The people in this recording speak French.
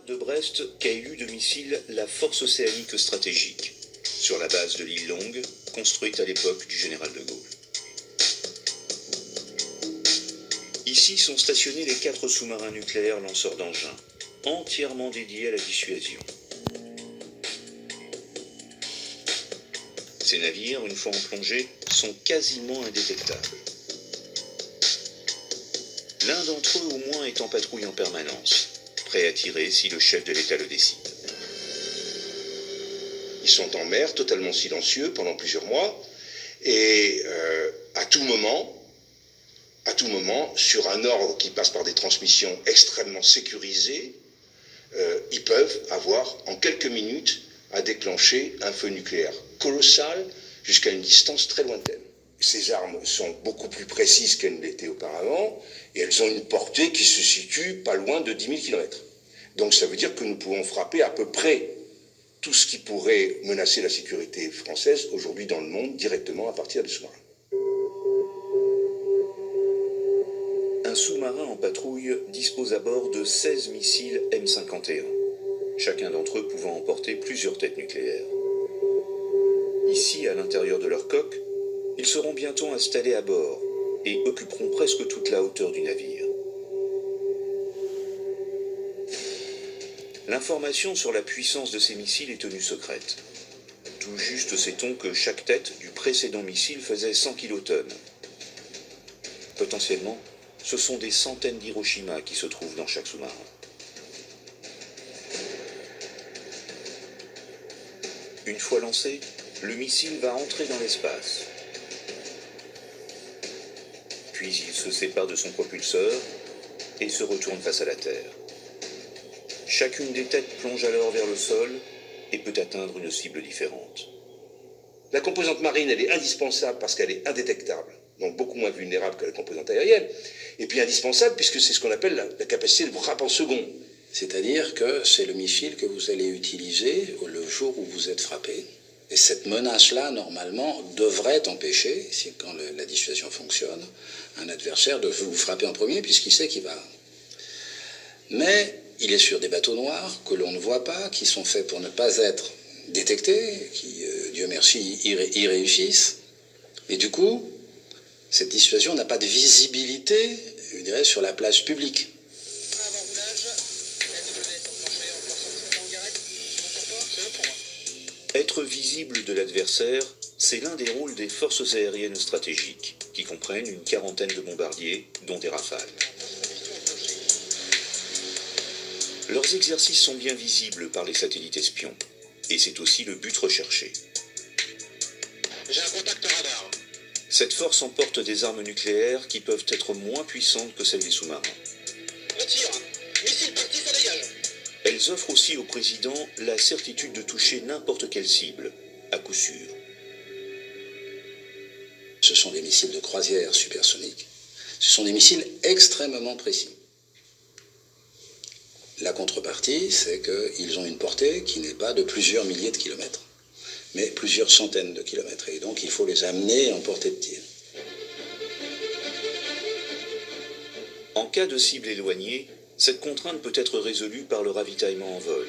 de Brest qu'a élu de missile la Force océanique stratégique, sur la base de l'île Longue, construite à l'époque du général de Gaulle. Ici sont stationnés les 4 sous-marins nucléaires lanceurs d'engins, entièrement dédiés à la dissuasion. Ces navires, une fois en plongée, sont quasiment indétectables. L'un d'entre eux au moins est en patrouille en permanence, prêt à tirer si le chef de l'État le décide. Ils sont en mer, totalement silencieux pendant plusieurs mois, et à tout moment, sur un ordre qui passe par des transmissions extrêmement sécurisées, ils peuvent avoir en quelques minutes à déclencher un feu nucléaire colossal jusqu'à une distance très lointaine. Ces armes sont beaucoup plus précises qu'elles ne l'étaient auparavant, et elles ont une portée qui se situe pas loin de 10 000 km. Donc ça veut dire que nous pouvons frapper à peu près tout ce qui pourrait menacer la sécurité française aujourd'hui dans le monde directement à partir des sous-marins. Un sous-marin en patrouille dispose à bord de 16 missiles M51, chacun d'entre eux pouvant emporter plusieurs têtes nucléaires. Ici, à l'intérieur de leur coque, ils seront bientôt installés à bord et occuperont presque toute la hauteur du navire. L'information sur la puissance de ces missiles est tenue secrète. Tout juste sait-on que chaque tête du précédent missile faisait 100 kilotonnes. Potentiellement, ce sont des centaines d'Hiroshima qui se trouvent dans chaque sous-marin. Une fois lancé, le missile va entrer dans l'espace. Puis il se sépare de son propulseur et se retourne face à la Terre. Chacune des têtes plonge alors vers le sol et peut atteindre une cible différente. La composante marine, elle est indispensable parce qu'elle est indétectable, donc beaucoup moins vulnérable que la composante aérienne, et puis indispensable puisque c'est ce qu'on appelle la capacité de frappe en seconde. C'est-à-dire que c'est le missile que vous allez utiliser le jour où vous êtes frappé. Et cette menace-là, normalement, devrait empêcher, quand la dissuasion fonctionne, un adversaire de vous frapper en premier puisqu'il sait qu'il va. Mais il est sur des bateaux noirs que l'on ne voit pas, qui sont faits pour ne pas être détectés, qui, Dieu merci, y réussissent. Et du coup, cette dissuasion n'a pas de visibilité, je dirais, sur la place publique. Être visible de l'adversaire, c'est l'un des rôles des forces aériennes stratégiques, qui comprennent une quarantaine de bombardiers, dont des Rafales. Leurs exercices sont bien visibles par les satellites espions, et c'est aussi le but recherché. J'ai un contact radar. Cette force emporte des armes nucléaires qui peuvent être moins puissantes que celles des sous-marins. On tire. Missile parti, ça dégage. Elles offrent aussi au président la certitude de toucher n'importe quelle cible, à coup sûr. Ce sont des missiles de croisière supersoniques. Ce sont des missiles extrêmement précis. La contrepartie, c'est qu'ils ont une portée qui n'est pas de plusieurs milliers de kilomètres, mais plusieurs centaines de kilomètres. Et donc, il faut les amener en portée de tir. En cas de cible éloignée, cette contrainte peut être résolue par le ravitaillement en vol.